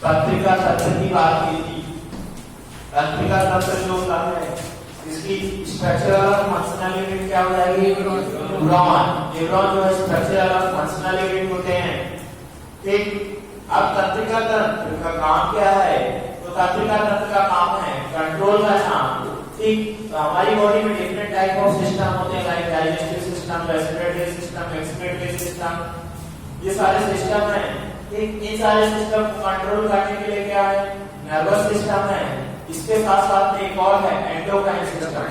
तंत्रिका तंत्र की बात की थी। तंत्रिका तंत्र जो होता है इसकी स्ट्रक्चरल और फंक्शनल यूनिट क्या हो जाएगी? न्यूरॉन। न्यूरॉन जो है स्ट्रक्चरल और फंक्शनल यूनिट होते हैं। ठीक, अब तंत्रिका तंत्र का काम क्या है? तो तंत्रिका तंत्र का काम है कंट्रोल करना। ठीक, तो हमारी बॉडी में डिफरेंट टाइप ऑफ सिस्टम होते हैं, like digestive system, respiratory system, excretory system, ये सारे सिस्टम हैं। ठीक, इन सारे सिस्टम को कंट्रोल करने के लिए क्या है? नर्वस सिस्टम है। इसके साथ साथ में एक और है एंडोक्राइन सिस्टम।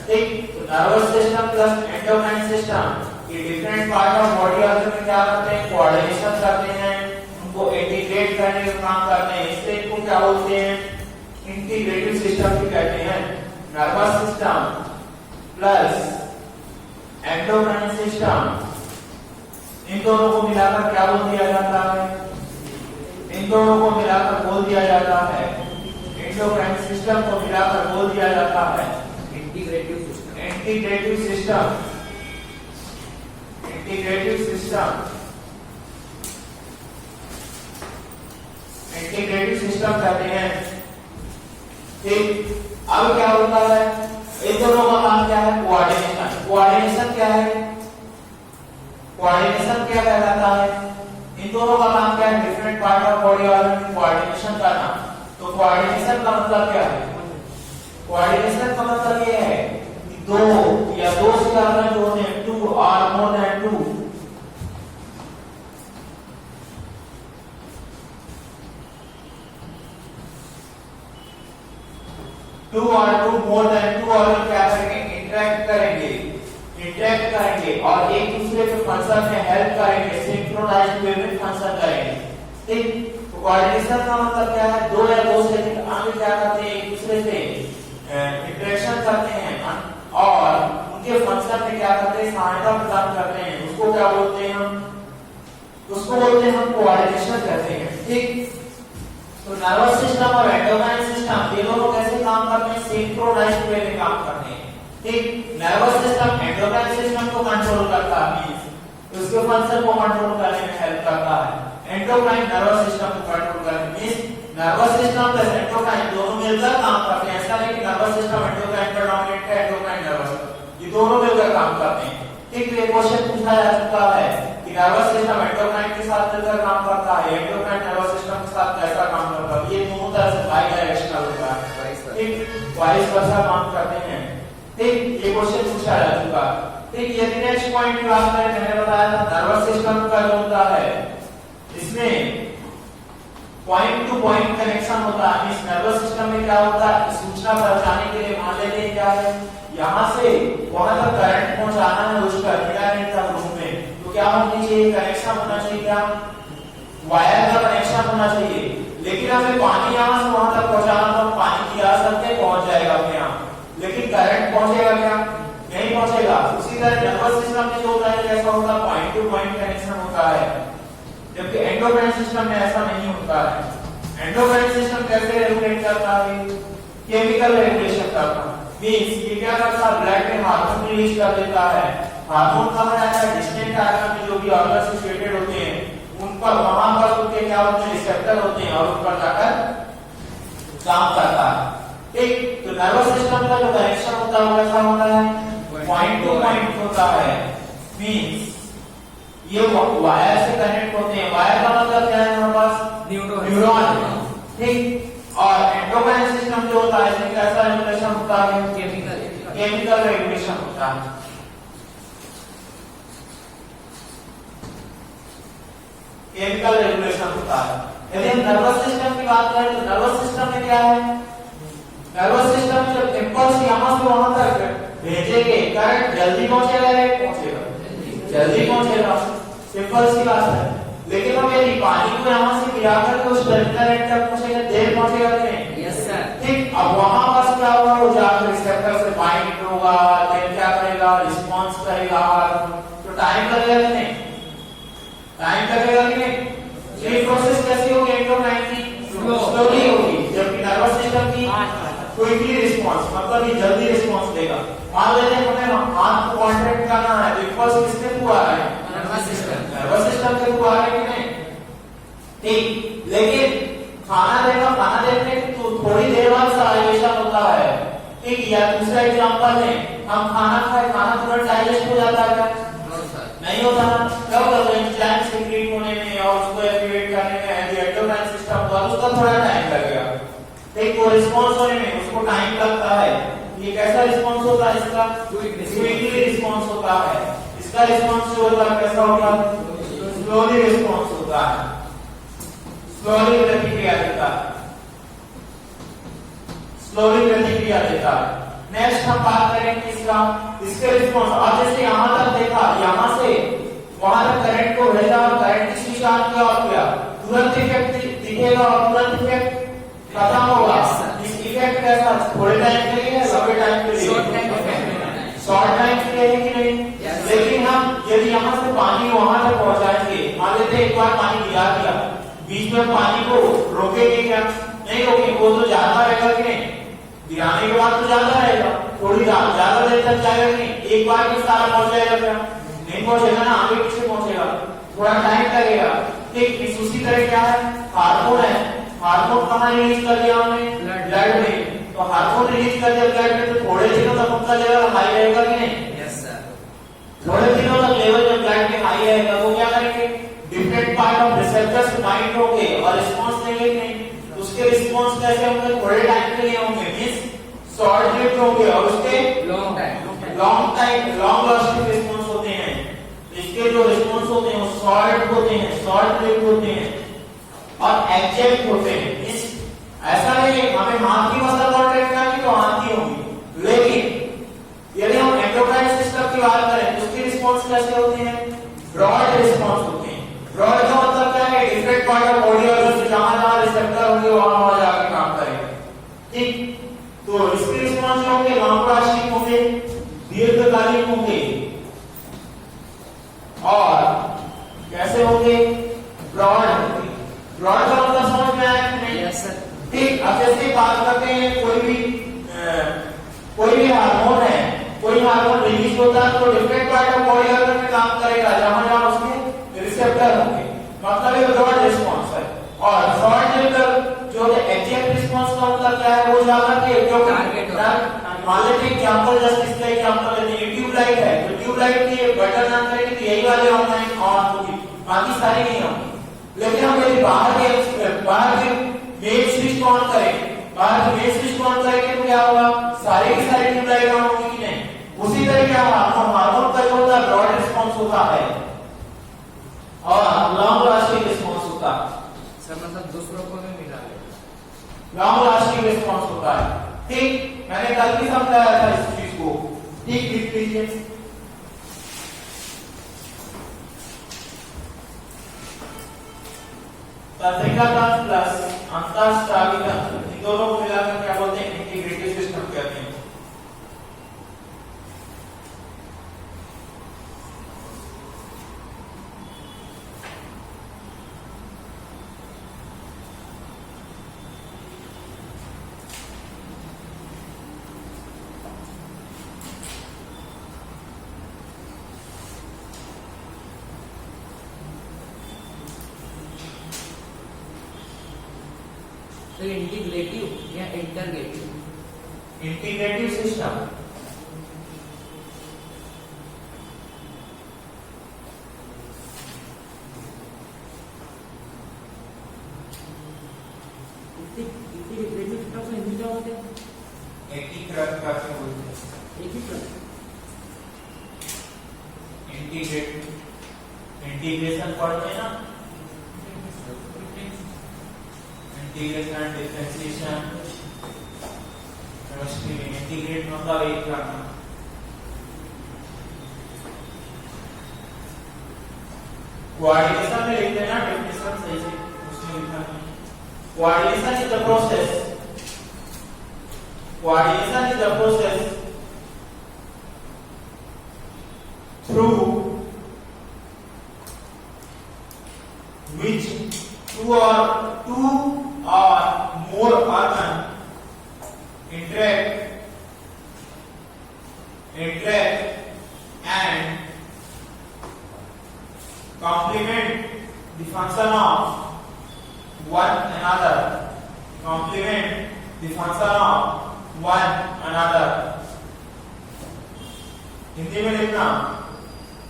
ठीक, तो nervous system plus endocrine system ये different part of body organ में क्या करते हैं? कोऑर्डिनेशन करते हैं, उनको इंटीग्रेट करने का काम करते हैं। इससे इनको क्या बोलते हैं? इंटीग्रेटिव सिस्टम भी कहते हैं। Nervous system plus endocrine system, इन दोनों को मिलाकर क्या बोल दिया जाता है? इन दोनों को मिलाकर बोल दिया जाता है, एंडोक्राइन सिस्टम को मिलाकर बोल दिया जाता है integrative system. Integrative system, integrative system, integrative system कहते हैं। ठीक, अब क्या होता है? इन दोनों का काम क्या है? कोऑर्डिनेशन। कोऑर्डिनेशन क्या है? कोऑर्डिनेशन क्या कहलाता है? इन दोनों का काम क्या है? Different part of body organ में कोऑर्डिनेशन करना। तो कोऑर्डिनेशन का मतलब क्या है? कोऑर्डिनेशन का मतलब ये है कि दो या दो से ज्यादा जो होते हैं, टू और मोर देन टू, टू और two more than two organ क्या करेंगे? इंटरेक्ट करेंगे, इंटरेक्ट करेंगे और एक दूसरे के फंक्शन में हेल्प करेंगे, सिंक्रोनाइज्ड वे में फंक्शन करेंगे। ठीक, कोऑर्डिनेशन का मतलब क्या है? दो या दो से अधिक अंग क्या करते हैं? एक दूसरे से इंटरेक्शन करते हैं और उनके फंक्शन में क्या करते हैं? सहायता प्रदान करते हैं। उसको क्या बोलते हैं हम? उसको बोलते हैं हम कोऑर्डिनेशन कहते हैं। ठीक, तो नर्वस सिस्टम और एंडोक्राइन सिस्टम ये दोनों कैसे काम करते हैं? सिंक्रोनाइज्ड वे में काम करते हैं। ठीक, नर्वस सिस्टम एंडोक्राइन सिस्टम को कंट्रोल करता है, उसके फंक्शन को कंट्रोल करने में हेल्प करता है। एंडोक्राइन नर्वस सिस्टम को कंट्रोल करने में, नर्वस सिस्टम प्लस एंडोक्राइन दोनों मिलकर काम करते हैं। ऐसा नहीं कि नर्वस सिस्टम एंडोक्राइन पर डोमिनेट है, एंडोक्राइन नर्वस, ये दोनों मिलकर काम करते हैं। ठीक, ये क्वेश्चन पूछा जा चुका है कि नर्वस सिस्टम एंडोक्राइन के साथ मिलकर काम करता है, एंडोक्राइन नर्वस सिस्टम के साथ कैसा काम करता है? ये दोनों तरह से बाई डायरेक्शनल होता है। ठीक, वाइस वर्सा काम करते हैं। ठीक, ये क्वेश्चन पूछा जा चुका। ठीक, यदि नेक्स्ट पॉइंट की बात करें, मैंने बताया था नर्वस सिस्टम का जो होता है इसमें पॉइंट टू पॉइंट कनेक्शन होता है। इस नर्वस सिस्टम में क्या होता है? सूचना पहुंचाने के लिए मान लेते हैं क्या है, यहाँ से वहां तक करंट पहुंचाना है उस टर्मिनल तक रूम में, तो क्या होनी चाहिए? कनेक्शन होना चाहिए। क्या? वायर का कनेक्शन होना चाहिए। लेकिन हमें पानी यहाँ से वहां तक पहुंचाना, तो पानी की आ सकते पहुंच जाएगा अपने यहाँ, लेकिन करंट पहुंचेगा क्या? नहीं पहुंचेगा। उसी तरह नर्वस सिस्टम में जो होता है कैसा होता है? पॉइंट टू पॉइंट कनेक्शन होता है, जबकि एंडोक्राइन सिस्टम में ऐसा नहीं होता है। एंडोक्राइन सिस्टम कैसे रेगुलेट करता है? केमिकल रेगुलेशन करता है। मींस ये क्या करता है? ब्लड में हार्मोन रिलीज कर देता है। हार्मोन कहाँ जाता है? डिस्टेंट आर्गन में जो भी ऑर्गन सिचुएटेड होते हैं उन पर, वहां पर उनके क्या होते हैं? रिसेप्टर होते हैं और उन पर जाकर काम करता है। ठीक, तो नर्वस सिस्टम का जो कनेक्शन होता है वो कैसा होता है? पॉइंट टू पॉइंट होता है। मींस ये वायर से कनेक्ट होते हैं। वायर का मतलब क्या है? हमारे पास न्यूरॉन। ठीक, और एंडोक्राइन सिस्टम जो होता है इसमें कैसा रेगुलेशन होता है? केमिकल रेगुलेशन होता है। केमिकल रेगुलेशन होता है। यदि हम नर्वस सिस्टम की बात करें तो नर्वस सिस्टम में क्या है? नर्वस सिस्टम में जब इम्पल्स यहाँ से वहां तक भेजेंगे, करंट जल्दी पहुंचेगा या लेट पहुंचेगा? जल्दी पहुंचेगा, सिंपल सी बात है। लेकिन हम यदि पानी को यहाँ से गिराकर के उस टर्मिनल तक पहुंचेगा, देर पहुंचेगा कि नहीं? Yes sir. ठीक, अब वहां पास क्या होगा? वो जाकर रिसेप्टर से बाइंड होगा, देन क्या करेगा? रिस्पॉन्स करेगा, तो टाइम लगेगा कि नहीं? टाइम लगेगा कि नहीं? ये प्रोसेस कैसी होगी? एंडोक्राइन की स्लोली होगी, जबकि नर्वस सिस्टम की क्विकली रिस्पॉन्स, मतलब ये जल्दी रिस्पॉन्स देगा। मान लेते हैं हमें हाथ को कॉन्ट्रैक्ट करना है, तो इम्पल्स किसके थ्रू आ रहा है? नर्वस सिस्टम के थ्रू आ रहा है कि नहीं? ठीक, लेकिन खाना देखा, खाना देखने की तो थोड़ी देर बाद साइलेशन होता है, ठीक। या दूसरा एग्जांपल है, हम खाना खाए, खाना तुरंत डाइजेस्ट हो जाता है क्या? नहीं होता ना। कब होता है? एंजाइम सीक्रेट होने में और उसको एक्टिवेट करने में एंडोक्राइन सिस्टम हुआ, उसका थोड़ा टाइम लगेगा, ठीक। वो रिस्पांस होने में उसको टाइम लगता है। ये कैसा रिस्पांस होता है? इसका क्विकली रिस्पांस होता है। इसका रिस्पांस जो होता है कैसा होगा? स्लोली रिस्पांस होता है, स्लोली प्रतिक्रिया देता है, स्लोली प्रतिक्रिया देता है। नेक्स्ट हम बात करेंगे इसका, इसके रिस्पांस। और जैसे यहां तक देखा, यहां से वहां तक करंट को भेजा और करंट की स्विच ऑन किया और किया, तुरंत इफेक्ट दिखेगा और तुरंत इफेक्ट खत्म होगा। इस इफेक्ट कैसा? थोड़े टाइम के लिए है, लंबे टाइम के लिए? शॉर्ट टाइम के लिए है कि नहीं? लेकिन हम यदि यहाँ से पानी वहां तक पहुंचाएंगे, मान लेते एक बार पानी गिरा दिया, बीच में पानी को रोकेंगे क्या? नहीं रोकेंगे, वो तो ज्यादा रहेगा कि नहीं? गिराने के बाद तो ज्यादा रहेगा, थोड़ी ज्यादा देर तक जाएगा कि नहीं? एक बार में सारा पहुंच जाएगा क्या? नहीं पहुंचेगा ना, आगे पीछे पहुंचेगा, थोड़ा टाइम लगेगा, ठीक। इस उसी तरह क्या है? हार्मोन है, हार्मोन कहाँ रिलीज कर दिया हमने? ब्लड में। तो हार्मोन रिलीज कर दिया ब्लड में, तो थोड़े दिनों तक उनका लेवल हाई रहेगा कि नहीं? थोड़े दिनों तक लेवल जब ब्लड में हाई रहेगा तो क्या करेंगे? Different part of receptors bind होंगे और रिस्पांस देंगे कि नहीं? उसके रिस्पांस कैसे होंगे? थोड़े टाइम के लिए होंगे, मींस शॉर्ट लिव्ड होंगे, और उसके लॉन्ग लास्टिंग रिस्पांस होते हैं। इसके जो रिस्पांस होते हैं वो शॉर्ट होते हैं, शॉर्ट लिव्ड होते हैं और एग्जैक्ट होते हैं। मींस ऐसा नहीं है हमें हाथ की मसल कॉन्ट्रैक्ट करनी तो हाथ की होगी, लेकिन यदि हम एंडोक्राइन सिस्टम की बात करें तो उसके रिस्पांस कैसे होते हैं? ब्रॉड रिस्पांस होते हैं। ब्रॉड का मतलब क्या है? डिफरेंट पार्ट ऑफ बॉडी और जहां रिसेप्टर होंगे वहां जाके काम करेंगे, ठीक। तो इसके रिस्पांस होंगे लॉन्ग लास्टिंग होंगे, दीर्घकालिक होंगे, और कैसे होंगे? ब्रॉड होंगे। ब्रॉड का मतलब समझ में आया कि नहीं? यस सर, ठीक। अब जैसे बात करते हैं कोई भी हार्मोन है, कोई हार्मोन रिलीज होता है तो different part of body organ में काम करेगा जहां जहां उसके रिसेप्टर होंगे, मतलब ये ब्रॉड रिस्पांस है। और शॉर्ट लिव्ड जो एग्जैक्ट रिस्पांस का मतलब क्या है? वो जाकर के जो मान लेते हैं एग्जांपल, जस्ट इसका एग्जांपल लेते हैं, ट्यूबलाइट है, तो ट्यूबलाइट की बटन ऑन करेंगे तो यही वाले ऑन होगी, बाकी सारी नहीं होंगी। लेकिन हम यदि बाहर के मेन स्विच को ऑन करें, बाहर के मेन स्विच को ऑन करेंगे तो क्या होगा? सारे की सारी ट्यूबलाइट ऑन होगी कि नहीं? उसी तरह क्या हार्मोन का जो होता है ब्रॉड रिस्पांस होता है और लॉन्ग लास्टिंग रिस्पांस होता है। सर मतलब दूसरों को भी मिला है, लॉन्ग लास्टिंग रिस्पांस होता है, ठीक। मैंने कल भी समझाया था इस चीज को, ठीक। लिख लीजिए, तंत्रिका तंत्र प्लस अंतःस्रावी तंत्र, इन दोनों को मिलाकर क्या बोलते हैं? इंटीग्रेटिव सिस्टम कहते हैं। तो इंटीग्रेटिव या इंटरग्रेटिव? इंटीग्रेटिव सिस्टम इंटीग्रेटिव सिस्टम को हिंदी क्या बोलते हैं? एकीकृत करके बोलते हैं, एकीकृत। इंटीग्रेशन पढ़ते हैं ना, इंटीग्रेशन, डिफरेंशिएशन, केमिस्ट्री में इंटीग्रेट मतलब एक करना। कोऑर्डिनेशन में लिखते हैं ना, डेफिनेशन सही से उसमें लिखना है। Coordination is the process through which two or more organs interact and complement the function of one another, complement the function of one another. Hindi में लिखना,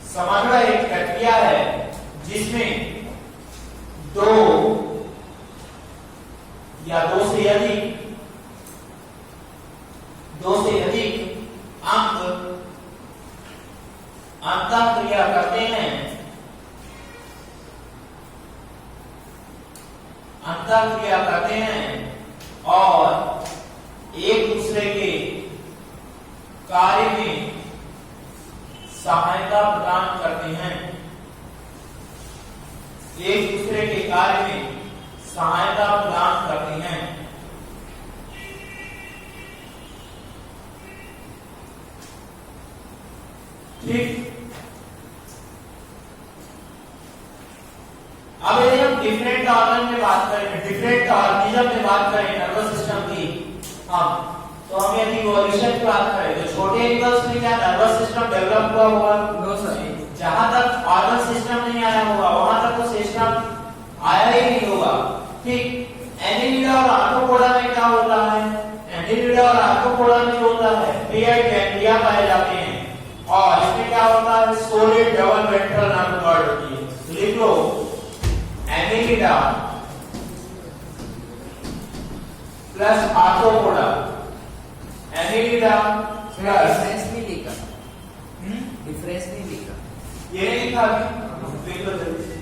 समग्र एक प्रक्रिया है जिसमें दो या दो से अधिक अंक अंतःक्रिया करते हैं, और एक दूसरे के कार्य में सहायता प्रदान करते हैं, ठीक। अब यदि हम डिफरेंट ऑर्गन में बात करें, डिफरेंट ऑर्गेनिज्म में बात करें नर्वस सिस्टम की, तो हम यदि इवोल्यूशन की बात करें तो छोटे एनिमल्स में क्या नर्वस सिस्टम डेवलप हुआ होगा? No sir. जहां तक ऑर्गन सिस्टम नहीं आया होगा वहां तक तो सिस्टम आया ही नहीं होगा, ठीक। एनिलिडा और आर्थ्रोपोडा में क्या होता है? एनिलिडा और आर्थ्रोपोडा में जो होता है पेयर्ड गैंग्लिया पाए जाते हैं, और इसमें क्या होता है? Solid double ventral nerve cord होती है। तो लिख लो Annelida plus Arthropoda, Annelida plus difference नहीं लिखा, डिफरेंस नहीं लिखा, ये नहीं लिखा अभी, देख लो जल्दी से।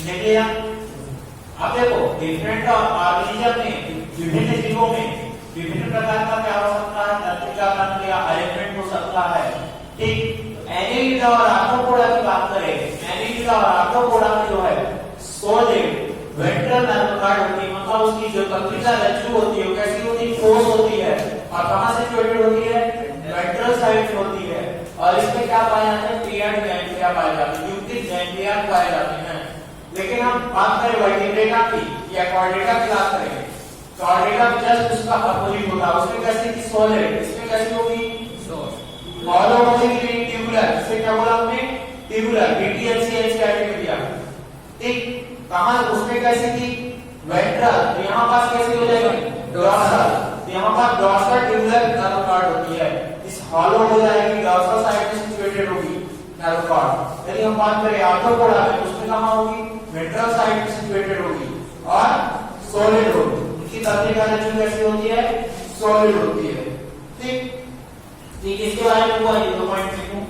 देखिए अब देखो डिफरेंट ऑर्गेनिज्म में, विभिन्न जीवों में विभिन्न प्रकार का क्या हो सकता है? तंत्रिका तंत्र या अरेंजमेंट हो सकता है, ठीक। एनिलिडा और आर्थ्रोपोडा की बात करें, एनिलिडा और आर्थ्रोपोडा में जो है सॉलिड वेंट्रल नर्व गार्ड होती है, मतलब उसकी जो तंत्रिका रज्जु होती है कैसी होती है? ठोस होती है, और कहां से सिचुएटेड होती है? वेंट्रल साइड से होती है, और इसमें क्या पाए जाते हैं? पेयर्ड गैंग्लिया पाए जाते हैं, युक्तिक गैंग्लिया पाए जाते हैं। लेकिन हम बात करें वर्टिब्रेटा की या कॉर्डेटा की बात करें, कॉर्डेटा जस्ट उसका अपोजिट होता है, उसमें कैसी थी? सॉलिड, इसमें कैसी होगी? ट्यूबुलर, इसे क्या बोला हमने? ट्यूबुलर, बीटीएलसी एनसीईआरटी में दिया, ठीक। कहां उसमें कैसी थी वेंट्रल, तो यहाँ पास कैसी हो जाएगी डोर्सल, तो यहाँ पास डोर्सल ट्यूबुलर नर्व कॉर्ड होती है, इस हॉलो हो जाएगी डोर्सल साइड में सिचुएटेड होगी नर्व कॉर्ड। यदि हम बात करें आर्थ्रोपोडा में उसमें कहां होगी वेंट्रल साइड में सिचुएटेड होगी और सॉलिड होगी, उनकी तंत्रिका रज्जु कैसी होती है सॉलिड होती है। ठीक ठीक, इसके बारे में हुआ ये 2 पॉइंट लिखूं।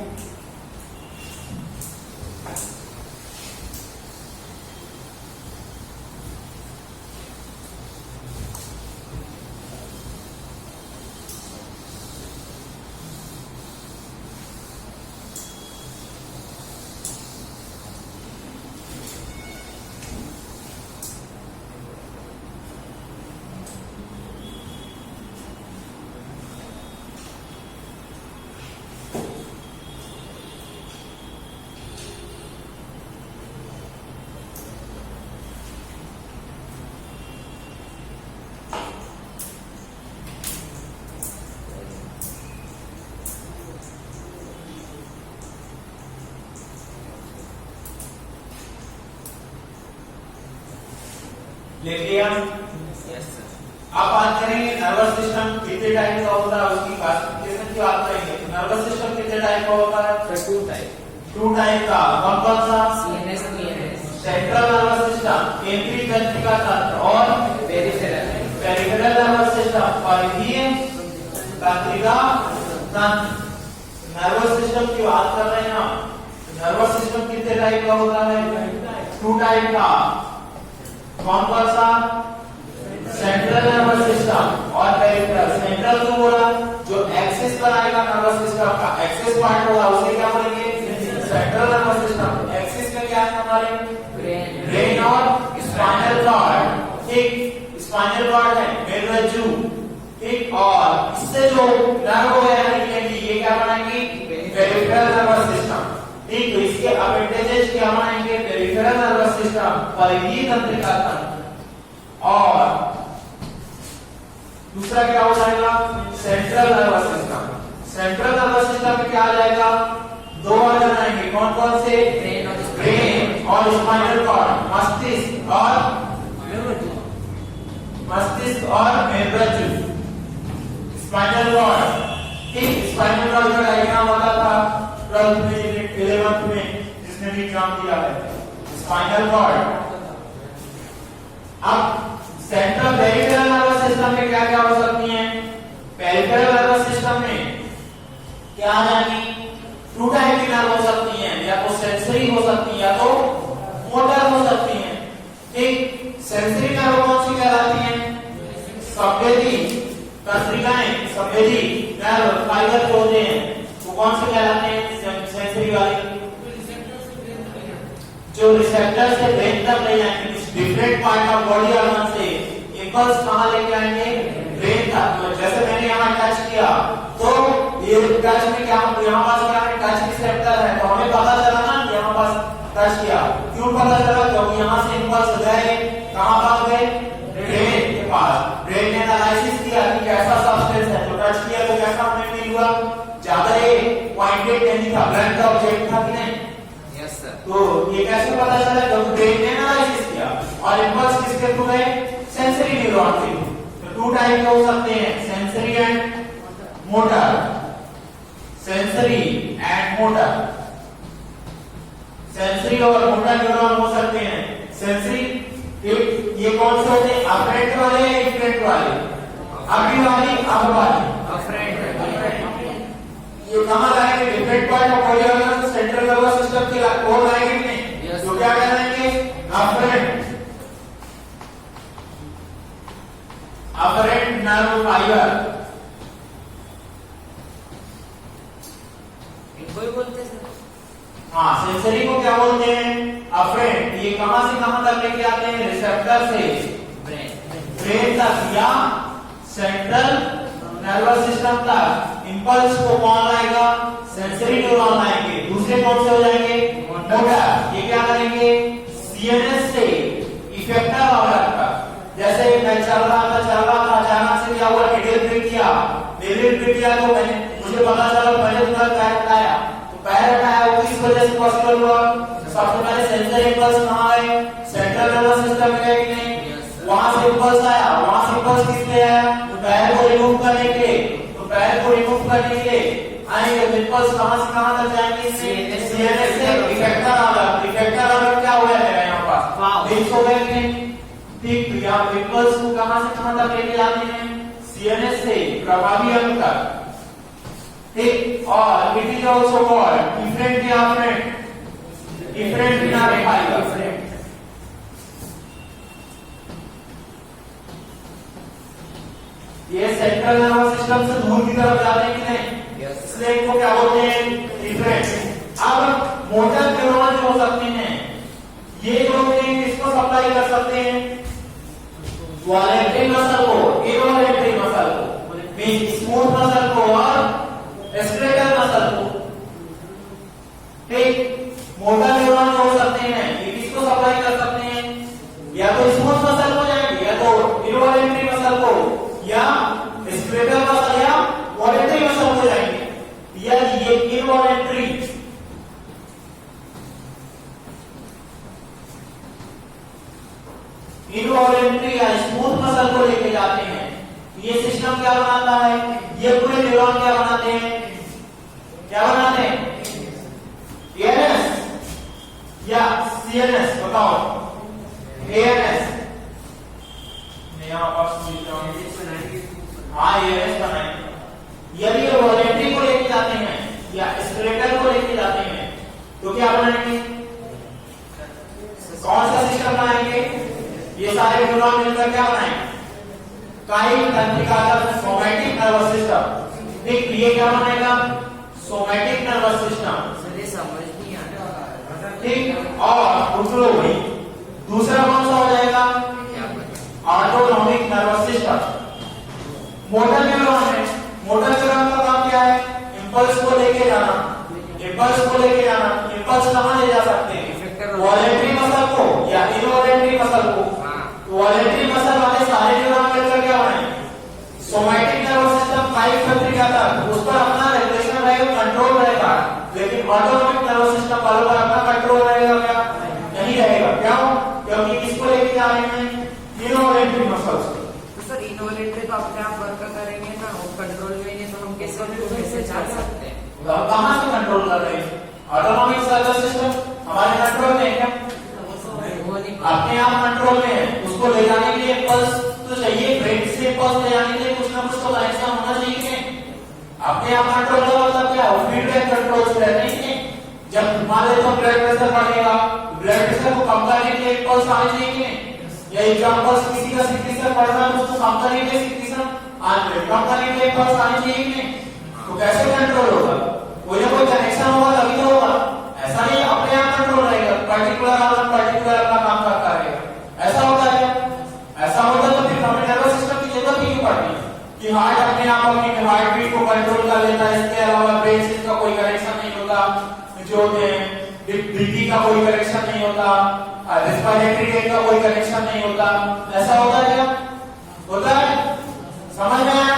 लिख लिया? Yes sir. अब बात करेंगे नर्वस सिस्टम कितने टाइप का होता है उसकी क्लासिफिकेशन की बात करेंगे। नर्वस सिस्टम कितने टाइप का होता है सर 2 टाइप। 2 टाइप का, कौन कौन सा CNS PNS. Central nervous system केंद्रीय तंत्रिका तंत्र और पेरिफेरल नर्वस सिस्टम परिधीय तंत्रिका तंत्र। नर्वस सिस्टम की बात कर रहे हैं ना, नर्वस सिस्टम कितने टाइप का होता है 2 टाइप का, कौन कौन सा सेंट्रल नर्वस सिस्टम और पेरिफेरल। सेंट्रल तो बोला जो एक्सिस बनाएगा नर्वस सिस्टम का, एक्सिस पार्ट होगा उसे क्या बोलेंगे सेंट्रल नर्वस सिस्टम। एक्सिस में क्या है हमारे ब्रेन और स्पाइनल कॉर्ड। ठीक, स्पाइनल कॉर्ड है मेन रज्जु। ठीक, और इससे जो नर्व वगैरह निकलेंगी ये क्या बनाएंगी पेरिफेरल नर्वस सिस्टम। ठीक, तो इसके अपेंडेजेस क्या बनाएंगे पेरिफेरल नर्वस सिस्टम परिधीय तंत्रिका तंत्र। और दूसरा क्या हो जाएगा central nervous system. Central nervous system में क्या आ जाएगा 2 ऑर्गन आएंगे, कौन कौन से ब्रेन और स्पाइनल कॉर्ड, मस्तिष्क और मेरुरज्जु स्पाइनल कॉर्ड। ठीक, स्पाइनल कॉर्ड का डायग्राम होता था 12th में 11th में जिसने भी एग्जाम दिया है स्पाइनल कॉर्ड। अब सेंट्रल पेरिफेरल नर्वस सिस्टम में क्या क्या हो सकती हैं पेरिफेरल नर्वस सिस्टम में क्या आ जाएंगी 2 टाइप की नर्व हो सकती हैं, या तो सेंसरी हो सकती है या तो मोटर हो सकती हैं। ठीक, सेंसरी नर्व कौन सी कहलाती हैं संवेदी तंत्रिकाएं, संवेदी नर्व फाइबर होते हैं वो कौन से कहलाते हैं सेंसरी वाली, जो रिसेप्टर से ब्रेन तक ले जाएंगे, different part of body organ से इंपल्स कहां लेके आएंगे ब्रेन तक। तो जैसे मैंने यहाँ टच किया तो ये टच में क्या यहाँ पास क्या है टच रिसेप्टर है, तो हमें पता चला ना कि यहाँ पास टच किया। क्यों पता चला क्योंकि यहाँ से इंपल्स गए कहां पास गए ब्रेन के पास। ब्रेन ने एनालिसिस किया कि कैसा सब्सटेंस है, तो टच किया तो कैसा हमें फील हुआ ज्यादा ये पॉइंटेड नहीं था, ब्लंट ऑब्जेक्ट था कि नहीं। Yes sir. तो ये कैसे पता चला क्योंकि ब्रेन ने एनालिसिस किया और इंपल्स किसके थ्रू गए सेंसरी न्यूरॉन के। तो 2 टाइप के हो सकते हैं sensory and motor, sensory and motor. Sensory और मोटर न्यूरॉन हो सकते हैं। सेंसरी ये कौन से होते हैं अफरेंट वाले या इफरेंट वाले, अभी वाली अब वाली अफरेंट। ये कहां लाएंगे different part of body organ central nervous system के कोड लाएंगे नहीं, तो क्या करेंगे अफरेंट नर्व फाइबर इनको ही बोलते हैं सर। हाँ, सेंसरी को क्या बोलते हैं अफरेंट। ये कहां से कहां तक लेके आते हैं रिसेप्टर से ब्रेन तक या सेंट्रल नर्वस सिस्टम तक। इंपल्स को कौन लाएगा सेंसरी न्यूरॉन लाएंगे, दूसरे कौन से हो जाएंगे मोटर। ये क्या करेंगे सीएनएस से इफेक्टर ऑर्गन का। जैसे मैं चल रहा था अचानक से क्या हुआ निडल ब्रेक किया तो मुझे पता चला पहले तुरंत पैर हटाया, तो पैर हटाया वो किस वजह से पॉसिबल हुआ सबसे पहले सेंसरी इंपल्स कहां आए सेंट्रल नर्वस सिस्टम में है कि नहीं? वहां से इंपल्स आया, वहां से इंपल्स किसने आया? पैर को रिमूव करने के लिए, तो पैर को रिमूव करने के लिए आएंगे इंपल्स कहां से कहां तक जाएंगे? सीएनएस से इफेक्टर नर्व। इफेक्टर नर्व क्या हो गया मेरा यहाँ पास? फिक्स हो गया कि नहीं? ठीक, तो यहाँ इंपल्स को कहां से कहां तक लेके जाते हैं? सीएनएस से प्रभावी अंग तक। ठीक, और it is also called efferent या अफरेंट? इफरेंट बिना फाइबर। ये सेंट्रल नर्वस सिस्टम से दूर की तरफ जाते हैं कि नहीं? इसलिए इनको क्या बोलते हैं? इफरेंट। अब मोटर न्यूरॉन जो हो सकते हैं, ये जो किसको सप्लाई कर सकते हैं? वॉलेंटरी मसल को, इनवॉलेंटरी मसल को, मीन स्मूथ मसल को और स्केलेटल मसल को। ठीक, मोटर न्यूरॉन जो हो सकते हैं, ये किसको सप्लाई कर सकते हैं? या तो स्मूथ मसल को जाएंगे, या तो इनवॉलेंटरी मसल को, या स्केलेटल मसल या वॉलेंटरी मसल को जाएंगे। या ये इनवॉलेंटरी या स्मूथ मसल को लेके जाते हैं। ये सिस्टम क्या बनाता है? ये पूरे न्यूरॉन क्या बनाते हैं? क्या बनाते हैं? एएनएस या सीएनएस? बताओ। एएनएस हाँ, एएनएस बनाएंगे। यदि ये वॉलेंटरी को लेके जाते हैं या स्केलेटल को लेके जाते हैं तो क्या बनाएंगे? कौन सा सिस्टम बनाएंगे? ये सारे न्यूरॉन मिलकर क्या बनाएंगे? कायिक तंत्रिका का सोमैटिक नर्वस सिस्टम। ठीक, ये क्या बनेगा? Somatic nervous system. समझ नहीं आने वाला। ठीक, और दूसरा कौन सा हो जाएगा? Autonomic nervous system. Motor neuron है, मोटर न्यूरॉन का काम क्या है? इंपल्स को लेके जाना। इंपल्स को लेके जाना, इंपल्स कहां ले जा सकते हैं? वॉलेंटरी मसल को या इनवॉलेंटरी मसल को। वॉलेंटरी मसल वाले सारे न्यूरॉन मिलकर क्या बनाएंगे? सोमैटिक नर्वस सिस्टम कायिक तंत्रिका तक उस पर अपना रेगुलेशन रहेगा, कंट्रोल रहेगा। लेकिन ऑटोनॉमिक नर्वस सिस्टम वालों पर अपना कंट्रोल रहेगा क्या? नहीं रहेगा। क्यों? क्योंकि किसको लेके जा रहे हैं? Involuntary muscles. तो सर इनवॉलेंटरी तो अपने आप वर्क करेंगे ना, वो कंट्रोल में नहीं, तो हम कैसे जा सकते हैं? कहां से कंट्रोल कर रहे हैं? ऑटोनॉमिक नर्वस सिस्टम हमारे कंट्रोल में है क्या? अपने आप कंट्रोल में है। उसको ले जाने के लिए पल्स तो चाहिए, ब्रेन से पल्स ले जाने के लिए कुछ ना कुछ तो कनेक्शन होना चाहिए। अपने आप कंट्रोल का मतलब क्या है? फीडबैक कंट्रोल से रहने के। जब मान ले तो ब्लड प्रेशर बढ़ेगा, ब्लड प्रेशर को कम करने के लिए पल्स आने चाहिए। या एग्जांपल किसी का सिक्रीशन बढ़ रहा है तो उसको कम करने के लिए सिक्रीशन कम करने के लिए पल्स आने चाहिए। तो कैसे कंट्रोल होगा? कोई ना कोई कनेक्शन होगा तभी तो होगा। ऐसा नहीं अपने आप कंट्रोल रहेगा, पर्टिकुलर अपना काम करता रहेगा। ऐसा होता है? ऐसा होता तो फिर हमें नर्वस सिस्टम की जरूरत ही क्यों पड़ती है कि हार्ट अपने आप अपनी हार्ट बीट को कंट्रोल कर लेता है? इसके अलावा ब्रेन से का कोई कनेक्शन नहीं होता, जो बीपी का कोई कनेक्शन नहीं होता, रेस्पिरेटरी रेट का कोई कनेक्शन नहीं होता। ऐसा होता है क्या? होता है? समझ में आया?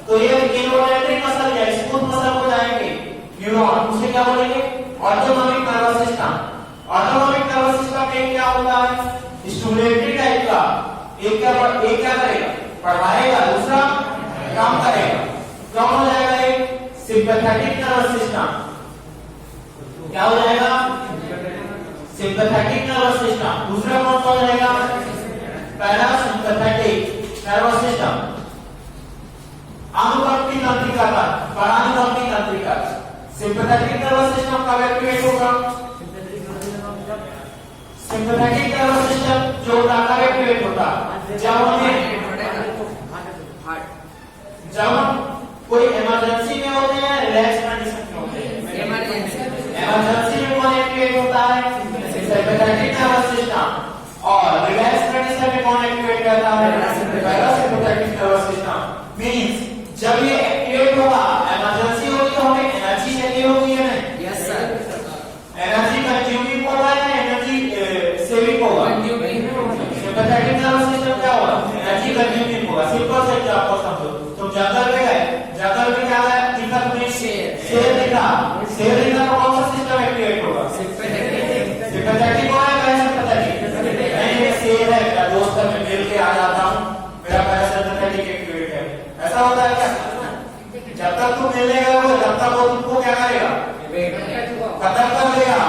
तो ये इनवॉलेंटरी मसल या स्मूथ मसल को जाएंगे न्यूरॉन, उसे क्या बोलेंगे? Autonomic nervous system. Autonomic nervous system में क्या होता है? स्टिमुलेटरी टाइप का। एक क्या करेगा? पढ़ाएगा, दूसरा काम करेगा। कौन हो जाएगा? एक सिंपैथेटिक नर्वस सिस्टम। क्या हो जाएगा? Sympathetic nervous system. दूसरा कौन सा हो जाएगा? Parasympathetic nervous system. अनुकंपी तंत्रिका का, परानुकंपी तंत्रिका। सिंपैथेटिक नर्वस सिस्टम कब एक्टिवेट होगा? सिंपैथेटिक नर्वस सिस्टम जो कब एक्टिवेट होता? जब कोई इमरजेंसी में होते हैं, रिलैक्स कंडीशन में होते हैं। इमरजेंसी में कौन एक्टिवेट होता है? Sympathetic nervous system. और रिलैक्स कंडीशन में कौन एक्टिवेट रहता है? Parasympathetic nervous system. मींस जब ये एक्टिवेट होगा, इमरजेंसी होगी तो हमें एनर्जी चाहिए होगी है ना? Yes sir. एनर्जी कंज्यूमिंग होगा या एनर्जी सेविंग होगा? सिंपैथेटिक नर्वस सिस्टम क्या होगा? एनर्जी कंज्यूमिंग होगा। सिंपल से एग्जांपल समझो, तुम जंगल में गए, जंगल में क्या है? दिखा तुम्हें शेर दिखा। शेर दिखा तो कौन सा सिस्टम एक्टिवेट होगा? सिंपैथेटिक होगा या पैरासिम्पैथेटिक? मिलेगा वो जब तक वो तुमको क्या करेगा, खत्म कर देगा।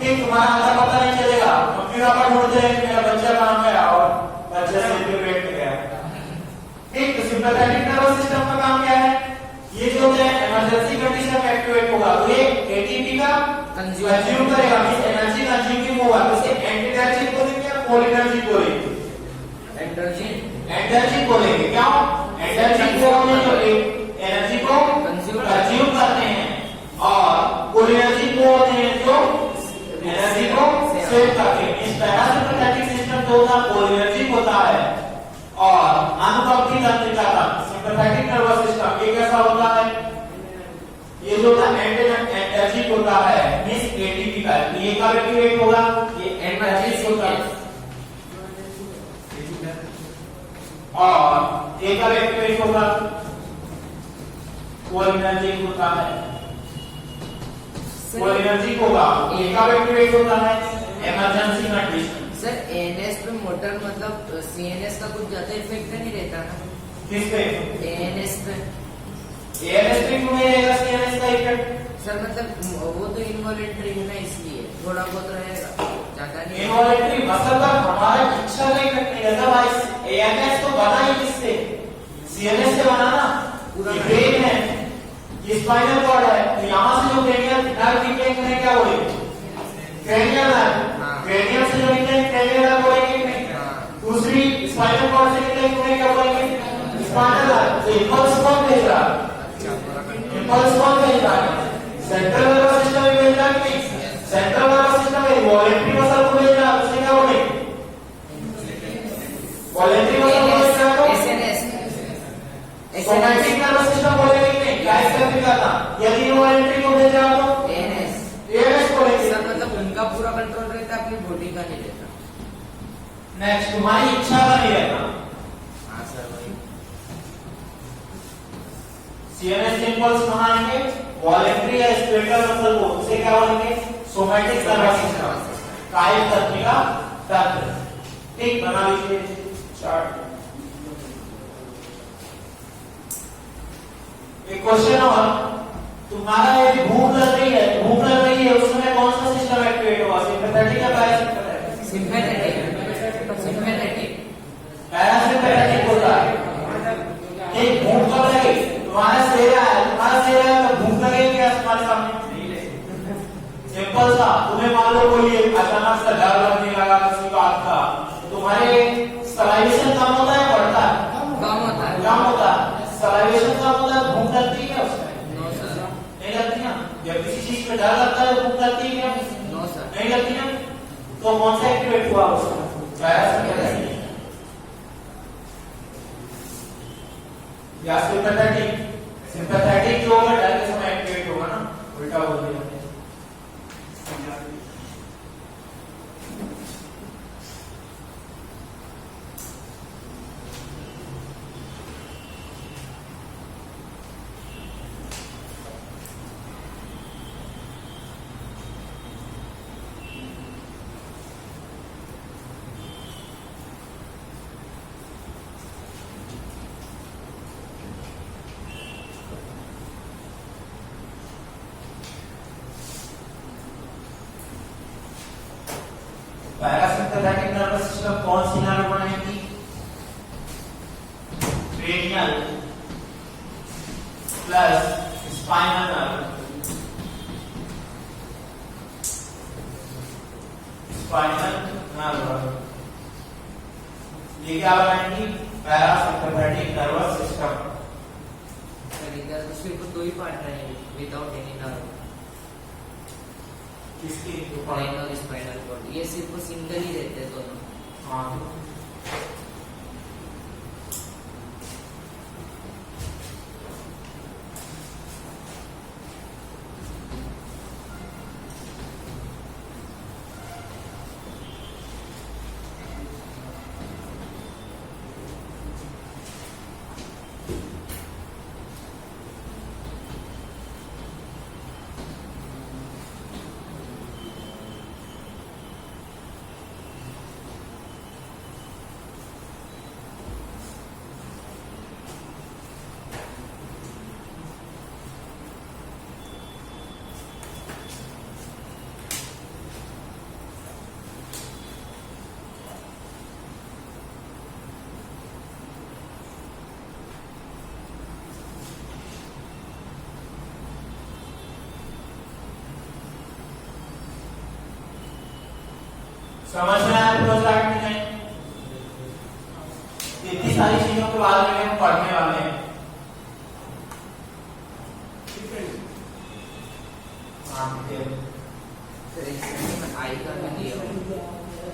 ठीक, तुम्हारा आता पता नहीं चलेगा, मम्मी पापा ढूंढते हैं मेरा बच्चा कहाँ गया और बच्चा सिर पे बैठ गया। ठीक, तो सिंपैथेटिक नर्वस सिस्टम का काम क्या है, ये जो है इमरजेंसी कंडीशन में एक्टिवेट होगा तो ये एटीपी का कंज्यूम करेगा, मींस एनर्जी कंज्यूम होगा। तो इसे एंटीटर्जिक बोलेंगे या कोलिनर्जिक बोलेंगे, एंटर्जिक बोलेंगे। क्यों, एंटर्जिक को हम जो एनर्जी को कंज्यूम करते हैं और कोलिनर्जिक वो होते हैं जो एनर्जी को सेव करते हैं। इस पैरासिम्पैथेटिक सिस्टम जो होता है कोलिनर्जिक होता है और अनुकंपी तंत्रिका का सिंपैथेटिक नर्वस सिस्टम ये कैसा होता है, ये जो होता है एंटर्जिक होता है, मींस एटीपी का। ये कब एक्टिवेट होगा, ये एंटर्जिक होता है और ये कब एक्टिवेट होगा, कोलिनर्जिक होता है, कोलिनर्जिक होगा। ये कब एक्टिवेट होता है, इमरजेंसी कंडीशन। सर एएनएस पे मोटर मतलब सीएनएस का कुछ ज्यादा इफेक्ट नहीं रहता ना, किस पे, एएनएस पे। एएनएस पे क्यों नहीं रहेगा सीएनएस का इफेक्ट, सर मतलब वो तो इनवॉलेंट्री है ना, इसलिए थोड़ा बहुत रहेगा, ज्यादा नहीं। इनवॉलेंट्री मतलब हमारा इच्छा का इफेक्ट नहीं रहता भाई। एएनएस तो बना ही किससे, सीएनएस से बना ना, पूरा ब्रेन है, ये स्पाइनल कॉर्ड है, तो यहाँ से जो क्रेनियल नर्व निकलेंगे उन्हें क्या बोलेंगे, क्रेनियल नर्व। क्रेनियल से जो निकलेंगे क्रेनियल नर्व बोलेंगे कि नहीं, दूसरी स्पाइनल कॉर्ड से निकलेंगे उन्हें क्या बोलेंगे, स्पाइनल नर्व। तो इंपल्स कौन भेज रहा है, इंपल्स कौन भेज रहा है, सेंट्रल नर्वस सिस्टम में भेज रहा है कि नहीं, सेंट्रल नर्वस सिस्टम में वॉलेंट्री मसल को भेज रहा है, उसे क्या बोलेंगे, वॉलेंट्री मसल को भेज रहा है तो एसएनएस, सोमैटिक नर्वस सिस्टम बोलेंगे कि नहीं, क्या इसका तरीका था। यदि वॉलेंट्री को भेज रहा हो तो एएनएस, एएनएस बोलेंगे। सर मतलब उनका पूरा कंट्रोल रहता है, अपनी बॉडी का नहीं रहता। नेक्स्ट, तुम्हारी इच्छा का नहीं रहता। हाँ सर वही। सीएनएस इंपल्स कहाँ आएंगे, वॉलेंट्री या स्केलेटल मसल को, उसे क्या बोलेंगे, सोमैटिक नर्वस सिस्टम, कायिक तंत्रिका तंत्र। ठीक, बना लीजिए चार्ट। एक क्वेश्चन और, तुम्हारा ये भूख लग रही है उस समय कौन सा सिस्टम एक्टिवेट होगा, सिंपैथेटिक या पैरासिम्पैथेटिक, सिंपैथेटिक, पैरासिम्पैथेटिक होता है। एक भूख कब लगे, तुम्हारा सेरा है तो भूख लगेगी क्या तुम्हारे सामने, सिंपल सा। तुम्हें मान लो कोई अचानक से डर लगने लगा किसी बात का, तुम्हारे सलाइवेशन कम होता है बढ़ता है, कम होता है। सलाइवेशन कम होता है, भूख लगती है उसमें, नहीं लगती ना। जब किसी चीज पे डर लगता है भूख लगती है क्या, नहीं लगती ना। तो कौन सा एक्टिवेट हुआ उसमें, पैरासिम्पैथेटिक या सिंपैथेटिक। सिंपैथेटिक जो होगा डर के समय एक्टिवेट होगा ना, उल्टा बोल दिया। पैरासिम्पैथेटिक नर्वस सिस्टम कौन सी नर्व बनाएगी, cranial plus spinal nerve, spinal nerve, ये क्या बनाएंगी, पैरासिम्पैथेटिक नर्वस सिस्टम। इधर तो सिर्फ दो ही पार्ट रहेंगे विदाउट एनी नर्व, किसकी, ब्रेन और स्पाइनल कॉर्ड, ये सिर्फ सिंगल ही रहते हैं दोनों। हाँ, समझ में आया प्रोजेक्ट में नहीं? इतनी सारी चीजों के बारे में हम पढ़ने वाले हैं। हाँ ठीक है। सर इसमें आई का भी दिया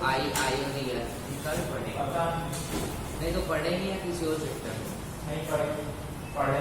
आई नहीं है इसका भी पढ़ेंगे पता नहीं तो पढ़ेंगे या किसी और सेक्टर में नहीं पढ़े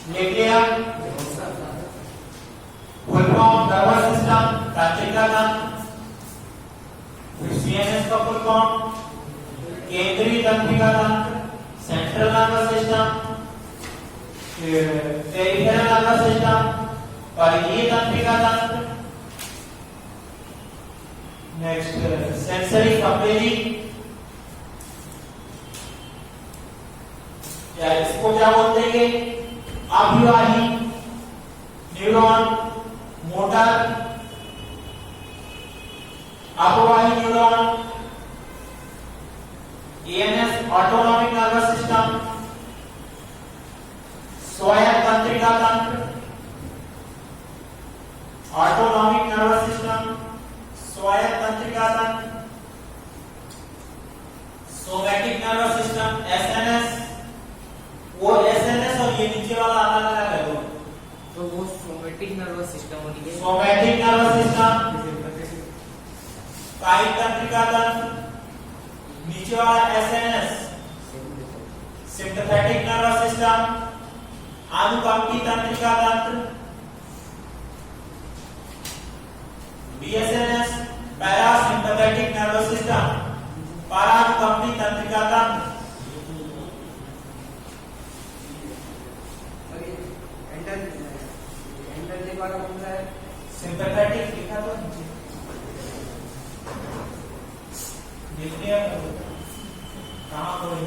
लिख लिया। फुल फॉर्म नर्वस सिस्टम तंत्रिका तंत्र, सीएनएस का फुल फॉर्म केंद्रीय तंत्रिका तंत्र, central nervous system, peripheral nervous system, परिधीय तंत्रिका तंत्र, नेक्स्ट सेंसरी कंपेरी, या इसको क्या बोलते हैं? अभिवाही न्यूरॉन, मोटर अपवाही neuron, ANS autonomic nervous system, स्वायत्त तंत्रिका तंत्र, ऑटोनॉमिक नर्वस सिस्टम, स्वायत्त तंत्रिका तंत्र, सोमैटिक नर्वस सिस्टम एसएनएस। वो एसएनएस और ये नीचे वाला अलग अलग है दो। तो वो सोमैटिक नर्वस सिस्टम होनी है। सोमैटिक नर्वस सिस्टम, कायिक तंत्रिका तंत्र, नीचे वाला एसएनएस, सिम्पैथेटिक नर्वस सिस्टम, आनुकंपी तंत्रिका तंत्र, बीएसएनएस, पैरासिम्पैथेटिक नर्वस सिस्टम, परानुकंपी तंत्रिका तंत्र, सिंपैथेटिक लिखा तो नीचे लिख लिया कहाँ कोई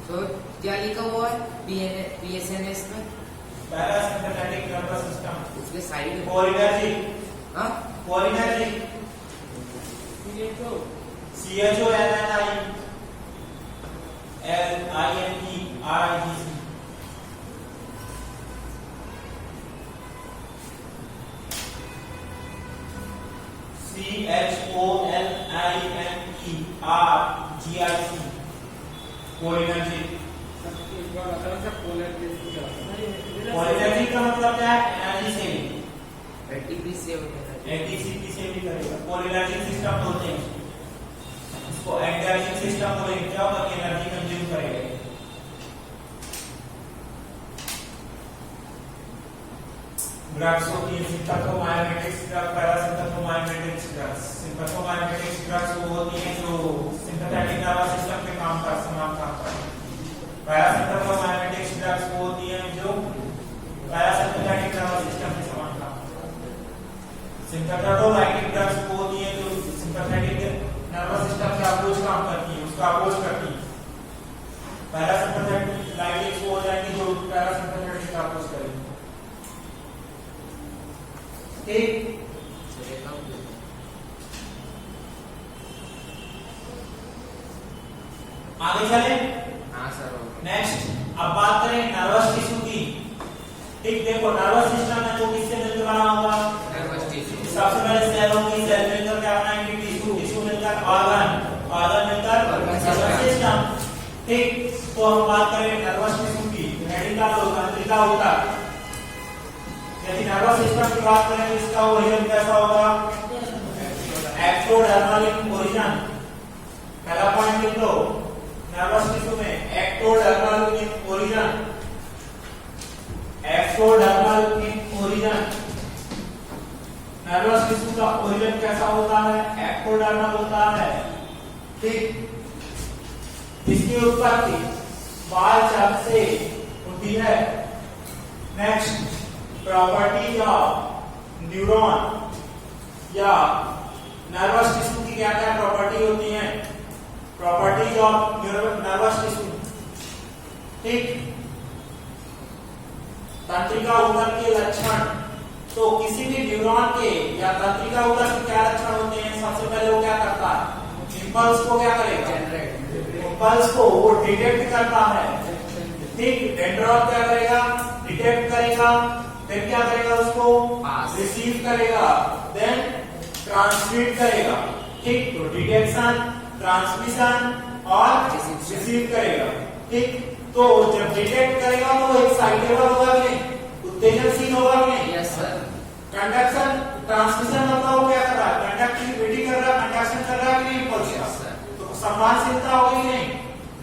तो क्या लिखा हुआ है बीएसएनएस में? पैरासिम्पैथेटिक नर्वस सिस्टम, उसके साइड में कोलिनर्जिक, हाँ cholinergic, CHONNI LINERIGC, CHOLINERGIC, cholinergic. Cholinergic का मतलब क्या है? एनर्जी सेविंग, एटीपी से एटीसीपी से भी करेगा। कोलिनर्जिक सिस्टम बोलते हैं इसको, एंटर्जिक सिस्टम बोलेंगे क्या होगा? एनर्जी कंज्यूम करेगा। ड्रग्स होती है सिम्पैथोमाइमेटिक्स ड्रग, पैरासिम्पैथोमाइमेटिक्स ड्रग्स। सिम्पैथोमाइमेटिक्स ड्रग्स वो होती हैं जो सिम्पैथेटिक नर्वस सिस्टम के समान काम करती हैं। पैरासिम्पैथोमाइमेटिक्स ड्रग्स वो होती हैं जो पैरासिम्पैथेटिक नर्वस सिस्टम के समान काम करती हैं। सिम्पैथोलाइटिक ड्रग्स वो होती हैं जो सिम्पैथेटिक नर्वस सिस्टम के अपोज काम करती हैं, उसका अपोज करती हैं। पैरासिम्पैथेटिक वो हो जाएंगी जो पैरासिम्पैथेटिक का अपोज करेंगी। ठीक, आगे चले। हाँ सर। नेक्स्ट अब बात करें नर्वस टिश्यू की। ठीक, देखो नर्वस सिस्टम है तो किससे मिलकर बना होगा? Nervous tissue. सबसे पहले सेल होंगी, सेल मिलकर क्या बनाएंगे? टिश्यू, टिश्यू मिलकर ऑर्गन, ऑर्गन मिलकर नर्वस सिस्टम। ठीक, तो हम बात करें नर्वस टिश्यू की। मेडिकल तंत्रिका होता, यदि नर्वस सिस्टम की बात करें तो इसका ओरिजिन कैसा होगा? Ectodermal origin. पहला पॉइंट लिख लो, नर्वस टिश्यू में ectodermal origin. Ectodermal in origin. Nervous tissue का ओरिजिन कैसा होता है? एक्टोडर्मल होता है। ठीक, इसकी उत्पत्ति बाल चर्म से होती है। नेक्स्ट, प्रॉपर्टीज ऑफ न्यूरॉन या नर्वस टिश्यू की क्या क्या प्रॉपर्टी होती है? Properties of nervous tissue. ठीक, तंत्रिका उदर के लक्षण। तो किसी भी न्यूरॉन के या तंत्रिका उदर के क्या लक्षण होते हैं? सबसे पहले वो क्या करता है? इंपल्स को क्या करेगा? इंपल्स को वो डिटेक्ट करता है। ठीक, डेंड्रॉन क्या करेगा? डिटेक्ट करेगा, फिर क्या करेगा? उसको रिसीव करेगा, देन ट्रांसमिट करेगा। ठीक, तो डिटेक्शन, ट्रांसमिशन और रिसीव करेगा। ठीक, तो जब डिटेक्ट करेगा तो वो एक्साइटेबल होगा कि नहीं? उत्तेजनशील होगा कि नहीं? Yes sir. कंडक्शन, ट्रांसमिशन मतलब वो क्या कर रहा है? कंडक्टिविटी कर रहा है, कंडक्शन कर रहा है कि नहीं? इंपल्स, तो संवादशीलता होगी कि नहीं?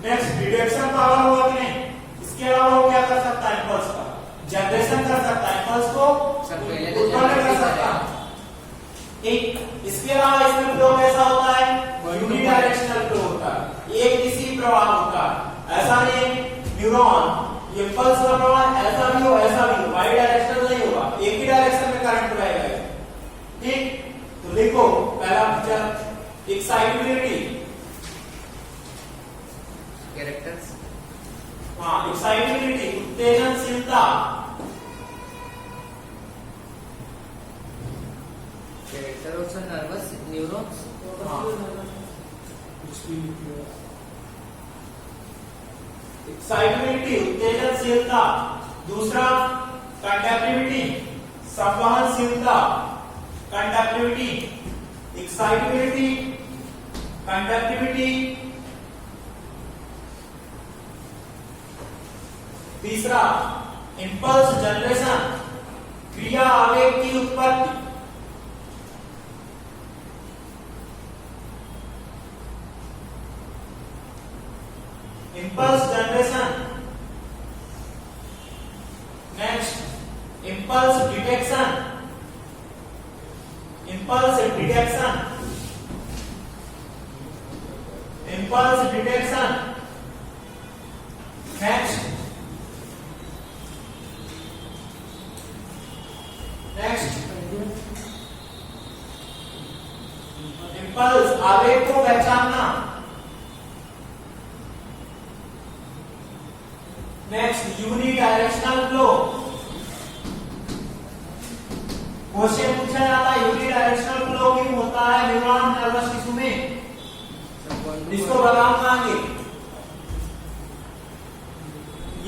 नेक्स्ट, डिटेक्शन पावर होगा कि नहीं? इसके अलावा वो क्या कर सकता है? इंपल्स का जनरेशन कर सकता है, इंपल्स को उत्पन्न कर सकता है। ठीक, इसके अलावा इसमें फ्लो कैसा होता है? यूनिडायरेक्शनल फ्लो होता है, एक दिशी प्रवाह होता है। ऐसा नहीं न्यूरॉन इंपल्स का प्रवाह ऐसा भी हो ऐसा भी हो, बाई डायरेक्शनल नहीं होगा, एक ही डायरेक्शन में करंट बहेगा। ठीक, तो लिखो पहला पिक्चर, एक्साइटेबिलिटी। कैरेक्टर्स, हाँ, एक्साइटेबिलिटी उत्तेजनशीलता। Character of nervous neurons. Excitability उत्तेजनशीलता। दूसरा कंडक्टिविटी संवहनशीलता। Conductivity, excitability, conductivity. तीसरा इंपल्स जनरेशन, क्रिया आवेग की उत्पत्ति। Impulse generation. Next, impulse detection, impulse detection, impulse detection. Next, impulse आवेग को पहचानना। Next, unidirectional flow. क्वेश्चन पूछा जाता है यूनिडायरेक्शनल फ्लो क्यों होता है न्यूरॉन नर्वस टिश्यू में? इसको बताऊंगा आगे।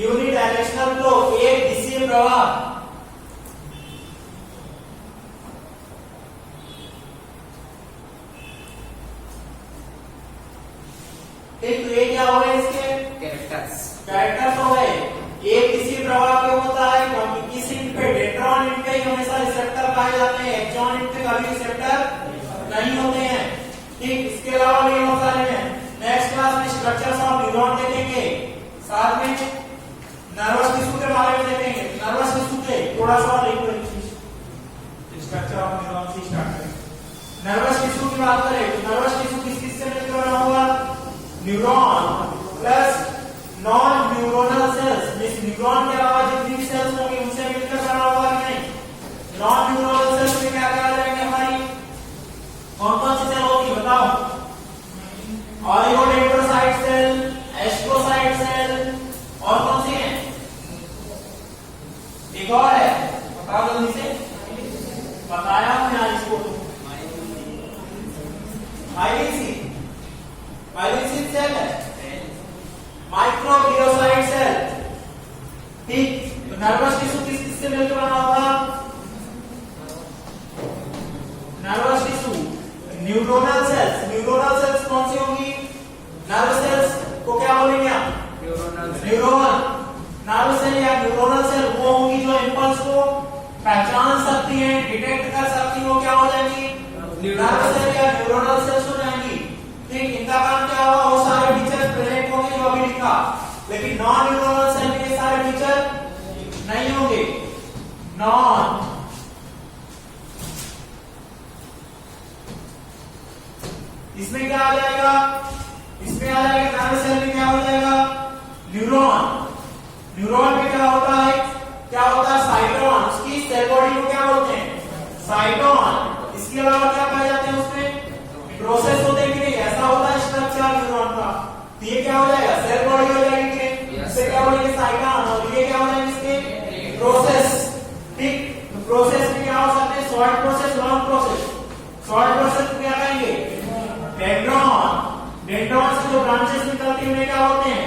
यूनिडायरेक्शनल फ्लो एक दिशीय प्रवाह। एक तो ये क्या हो गए इसके कैरेक्टर्स, कैरेक्टर्स हो गए। एक दिशीय प्रवाह क्यों होता है? क्योंकि किसी पे डेंड्रॉन इंड पे हमेशा रिसेप्टर पाए जाते हैं, एक्सॉन इंड पे कभी रिसेप्टर नहीं होते हैं। ठीक, इसके अलावा भी बहुत सारे हैं। नेक्स्ट क्लास में स्ट्रक्चर्स ऑफ न्यूरॉन देखेंगे, साथ में नर्वस टिश्यू के बारे में देखेंगे। नर्वस टिश्यू के थोड़ा सा लिखो स्ट्रक्चर ऑफ न्यूरॉन से स्टार्ट करें। नर्वस टिश्यू की बात करें तो नर्वस टिश्यू किस किस से मिलकर बना होगा? Neuron plus non neuronal cells. इस न्यूरॉन के अलावा जितनी भी सेल्स होंगी उनसे मिलकर बना होगा कि नहीं? नॉन न्यूरोनल सेल्स में क्या क्या आ जाएंगे हमारी? कौन कौन सी सेल होगी बताओ? ऑलिगोडेंड्रोसाइट सेल, एस्ट्रोसाइट सेल, और कौन सी है? एक और है, बताओ जल्दी से। बताया हमने इसको, माइलिन सेल है, माइक्रोग्लियोसाइट सेल। ठीक, तो नर्वस टिश्यू किस किस से मिलकर बना होगा? Nervous tissue neuronal cells. Neuronal cells कौन सी होंगी? नर्व सेल्स को क्या बोलेंगे आप? न्यूरॉन। नर्व सेल या न्यूरोनल सेल वो होंगी जो इंपल्स को पहचान सकती हैं, डिटेक्ट कर सकती हैं, वो क्या हो जाएंगी? नर्व सेल या न्यूरोनल सेल्स हो जाएंगी। ठीक, इनका काम क्या होगा? वो सारे फीचर्स प्रेजेंट होंगे जो अभी लिखा, लेकिन नॉन न्यूरोनल सेल के सारे फीचर नहीं होंगे। नॉन इसमें क्या आ जाएगा, इसमें आ जाएगा नर्वस सेल में क्या हो जाएगा, न्यूरॉन। न्यूरॉन में क्या होता है, क्या होता है साइटोन। उसकी सेल बॉडी को क्या बोलते हैं, साइटोन। इसके अलावा क्या पाए जाते हैं उसमें, प्रोसेस होते हैं कि नहीं, ऐसा होता है स्ट्रक्चर न्यूरॉन का। तो ये क्या हो जाएगा, सेल बॉडी हो जाएगी कि नहीं, इससे क्या बोलेंगे साइटोन, और ये क्या हो जाएंगे इसके प्रोसेस। ठीक, तो प्रोसेस में क्या हो सकते हैं, short process, long process. Short process में क्या कहेंगे, डेंड्रॉन। डेंड्रॉन से जो ब्रांचेस निकलती हैं उन्हें क्या होते हैं,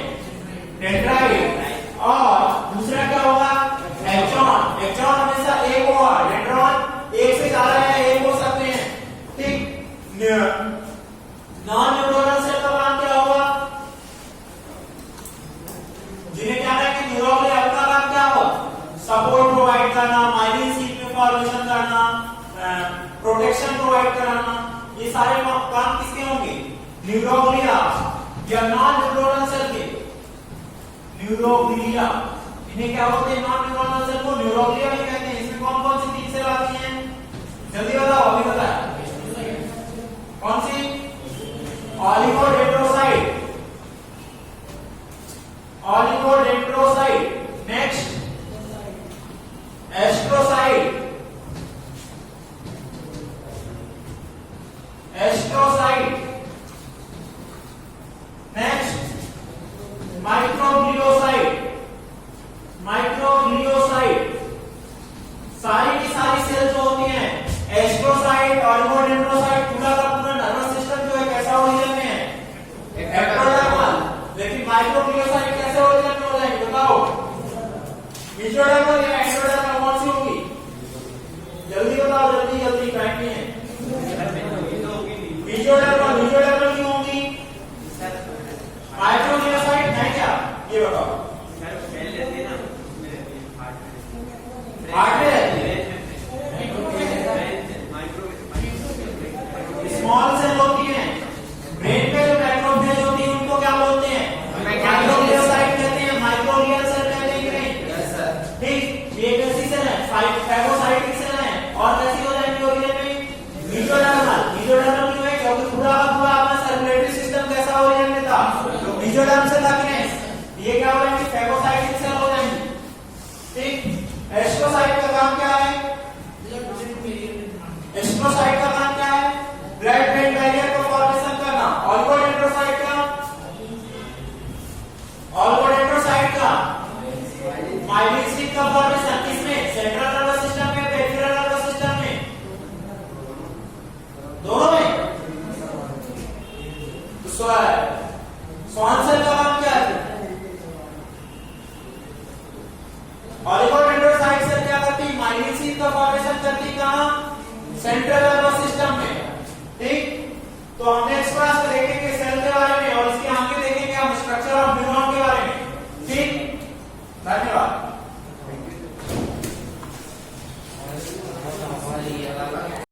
डेंड्राइट। और दूसरा क्या होगा, एक्सॉन। एक्सॉन हमेशा एक होगा, डेंड्रॉन एक से ज्यादा है, एक हो सकते हैं। ठीक, नॉन न्यूरोनल सेल का काम क्या होगा, जिन्हें क्या है कि न्यूरोनल का काम क्या होगा, सपोर्ट प्रोवाइड करना, माइलिन शीट में फॉर्मेशन करना, प्रोटेक्शन प्रोवाइड कराना। ये सारे काम किसके होंगे, न्यूरोग्लिया या नॉन न्यूरोनल सेल के, न्यूरोग्लिया। इन्हें क्या बोलते हैं, नॉन न्यूरोनल सेल को न्यूरोग्लिया भी कहते हैं। इसमें कौन कौन सी तीन सेल आती हैं, जल्दी बताओ, अभी बताओ कौन सी, oligodendrocyte, oligodendrocyte. Next astrocyte, astrocyte. Next microgliocyte, microgliocyte. सारी की सारी सेल जो होती हैं, एस्ट्रोसाइट, ऑलिगोडेंड्रोसाइट, पूरा का पूरा नर्वस सिस्टम जो है कैसा ओरिजिन में है, एक्टोडर्मल। लेकिन माइक्रोग्लियोसाइट कैसे ओरिजिन में हो जाएंगे बताओ, मेसोडर्मल या एक्टोडर्मल, कौन सी होगी, जल्दी बताओ, जल्दी जल्दी, टाइम नहीं है। मेसोडर्मल, मेसोडर्मल क्यों होगी, माइक्रोग्लियोसाइट है क्या, ये बताओ। हार्ट में रहती है, स्मॉल सेल होती है। ब्रेन में जो मैक्रोफेज होती है उनको क्या बोलते हैं, माइक्रोग्लियोसाइट कहते हैं, माइक्रोग्लियल सेल कहते हैं कि नहीं। ठीक, ये कैसी सेल है, फैगोसाइटिक सेल है। और कैसी हो जाएगी ओरिजिन में, मेसोडर्मल। मेसोडर्मल क्यों है, क्योंकि पूरा का पूरा अपना सर्कुलेटरी सिस्टम कैसा ओरिजिन में था, मेसोडर्म से था कि नहीं। ये क्या हो जाएंगे, फैगोसाइटिक सेल हो जाएंगे। ठीक, एस्ट्रोसाइट